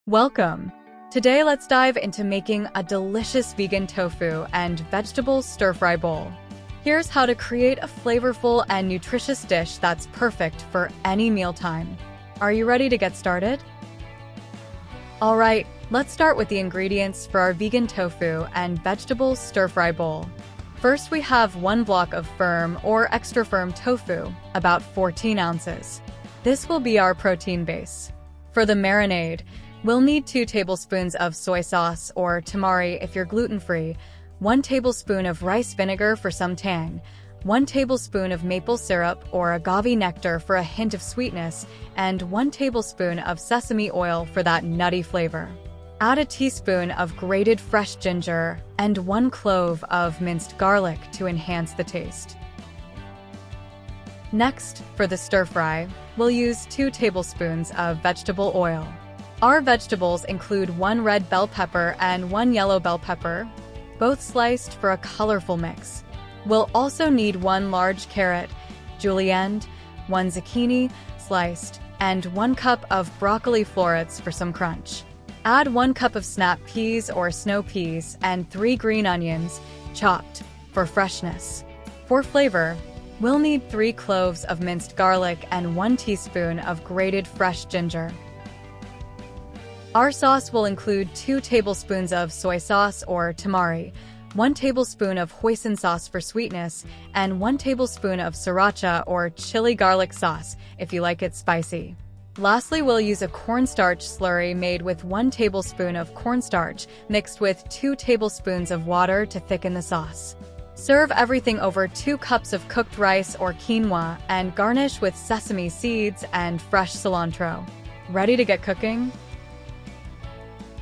Welcome! Today let's dive into making a delicious vegan tofu and vegetable stir-fry bowl. Here's how to create a flavorful and nutritious dish that's perfect for any mealtime. Are you ready to get started? Alright, let's start with the ingredients for our vegan tofu and vegetable stir-fry bowl. First, we have 1 block of firm or extra firm tofu, about 14 ounces. This will be our protein base. For the marinade, we'll need 2 tablespoons of soy sauce or tamari if you're gluten-free, 1 tablespoon of rice vinegar for some tang, 1 tablespoon of maple syrup or agave nectar for a hint of sweetness, and 1 tablespoon of sesame oil for that nutty flavor. Add a teaspoon of grated fresh ginger and 1 clove of minced garlic to enhance the taste. Next, for the stir-fry, we'll use 2 tablespoons of vegetable oil. Our vegetables include 1 red bell pepper and 1 yellow bell pepper, both sliced for a colorful mix. We'll also need 1 large carrot, julienne, 1 zucchini, sliced, and 1 cup of broccoli florets for some crunch. Add 1 cup of snap peas or snow peas and 3 green onions, chopped, for freshness. For flavor, we'll need 3 cloves of minced garlic and 1 teaspoon of grated fresh ginger. Our sauce will include 2 tablespoons of soy sauce or tamari, 1 tablespoon of hoisin sauce for sweetness, and 1 tablespoon of sriracha or chili garlic sauce if you like it spicy. Lastly, we'll use a cornstarch slurry made with 1 tablespoon of cornstarch mixed with 2 tablespoons of water to thicken the sauce. Serve everything over 2 cups of cooked rice or quinoa and garnish with sesame seeds and fresh cilantro. Ready to get cooking?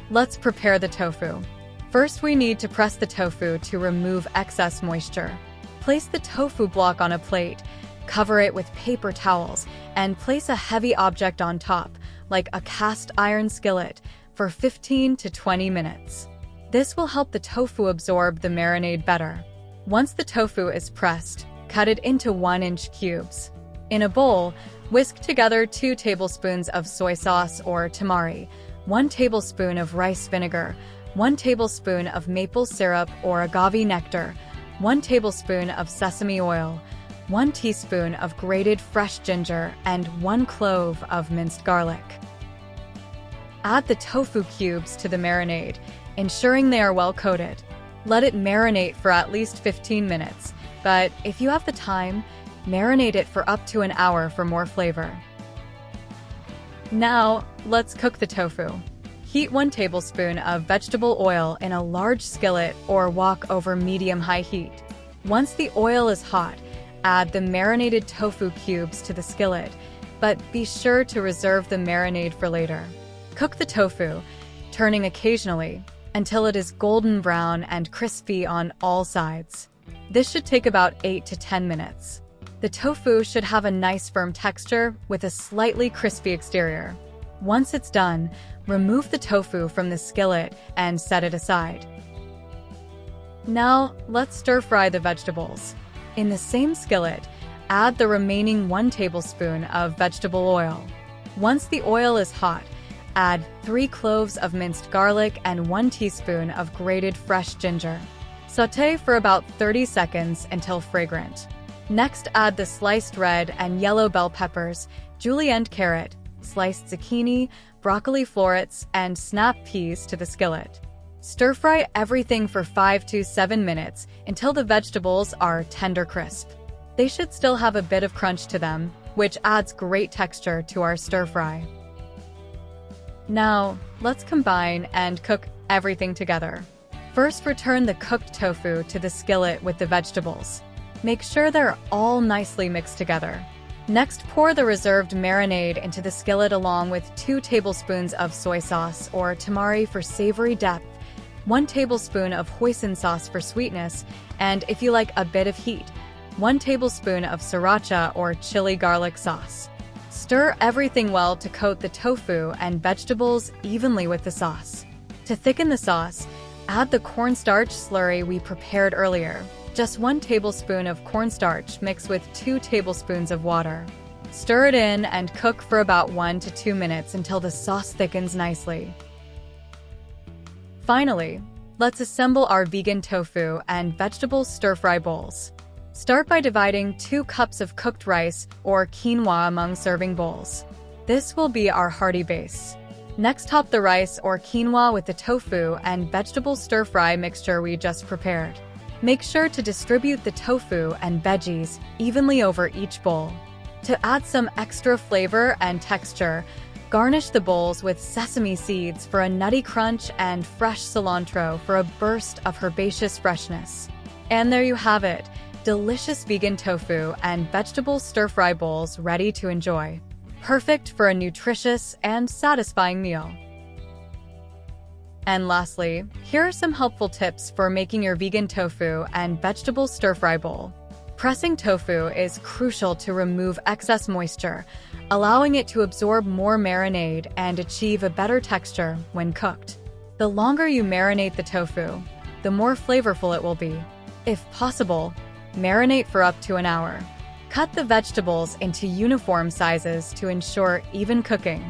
Let's prepare the tofu. First, we need to press the tofu to remove excess moisture. Place the tofu block on a plate, cover it with paper towels, and place a heavy object on top, like a cast iron skillet, for 15 to 20 minutes. This will help the tofu absorb the marinade better. Once the tofu is pressed, cut it into 1-inch cubes. In a bowl, whisk together 2 tablespoons of soy sauce or tamari, 1 tablespoon of rice vinegar, 1 tablespoon of maple syrup or agave nectar, 1 tablespoon of sesame oil, 1 teaspoon of grated fresh ginger, and 1 clove of minced garlic. Add the tofu cubes to the marinade, ensuring they are well coated. Let it marinate for at least 15 minutes, but if you have the time, marinate it for up to an hour for more flavor. Now, let's cook the tofu. Heat 1 tablespoon of vegetable oil in a large skillet or wok over medium-high heat. Once the oil is hot, add the marinated tofu cubes to the skillet, but be sure to reserve the marinade for later. Cook the tofu, turning occasionally, until it is golden brown and crispy on all sides. This should take about 8 to 10 minutes. The tofu should have a nice firm texture with a slightly crispy exterior. Once it's done, remove the tofu from the skillet and set it aside. Now, let's stir-fry the vegetables. In the same skillet, add the remaining 1 tablespoon of vegetable oil. Once the oil is hot, add 3 cloves of minced garlic and 1 teaspoon of grated fresh ginger. Sauté for about 30 seconds until fragrant. Next, add the sliced red and yellow bell peppers, julienne carrot, sliced zucchini, broccoli florets, and snap peas to the skillet. Stir-fry everything for 5 to 7 minutes until the vegetables are tender crisp. They should still have a bit of crunch to them, which adds great texture to our stir-fry. Now, let's combine and cook everything together. First, return the cooked tofu to the skillet with the vegetables. Make sure they're all nicely mixed together. Next, pour the reserved marinade into the skillet along with 2 tablespoons of soy sauce or tamari for savory depth, 1 tablespoon of hoisin sauce for sweetness, and if you like a bit of heat, 1 tablespoon of sriracha or chili garlic sauce. Stir everything well to coat the tofu and vegetables evenly with the sauce. To thicken the sauce, add the cornstarch slurry we prepared earlier. Just 1 tablespoon of cornstarch mixed with 2 tablespoons of water. Stir it in and cook for about 1 to 2 minutes until the sauce thickens nicely. Finally, let's assemble our vegan tofu and vegetable stir-fry bowls. Start by dividing 2 cups of cooked rice or quinoa among serving bowls. This will be our hearty base. Next, top the rice or quinoa with the tofu and vegetable stir-fry mixture we just prepared. Make sure to distribute the tofu and veggies evenly over each bowl. To add some extra flavor and texture, garnish the bowls with sesame seeds for a nutty crunch and fresh cilantro for a burst of herbaceous freshness. And there you have it, delicious vegan tofu and vegetable stir-fry bowls ready to enjoy. Perfect for a nutritious and satisfying meal. And lastly, here are some helpful tips for making your vegan tofu and vegetable stir-fry bowl. Pressing tofu is crucial to remove excess moisture, allowing it to absorb more marinade and achieve a better texture when cooked. The longer you marinate the tofu, the more flavorful it will be. If possible, marinate for up to an hour. Cut the vegetables into uniform sizes to ensure even cooking.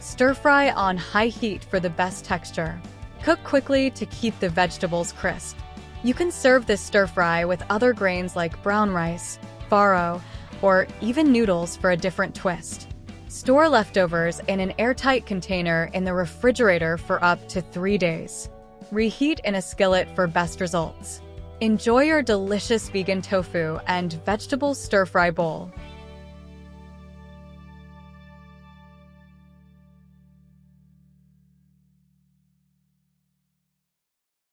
Stir-fry on high heat for the best texture. Cook quickly to keep the vegetables crisp. You can serve this stir-fry with other grains like brown rice, farro, or even noodles for a different twist. Store leftovers in an airtight container in the refrigerator for up to 3 days. Reheat in a skillet for best results. Enjoy your delicious vegan tofu and vegetable stir-fry bowl.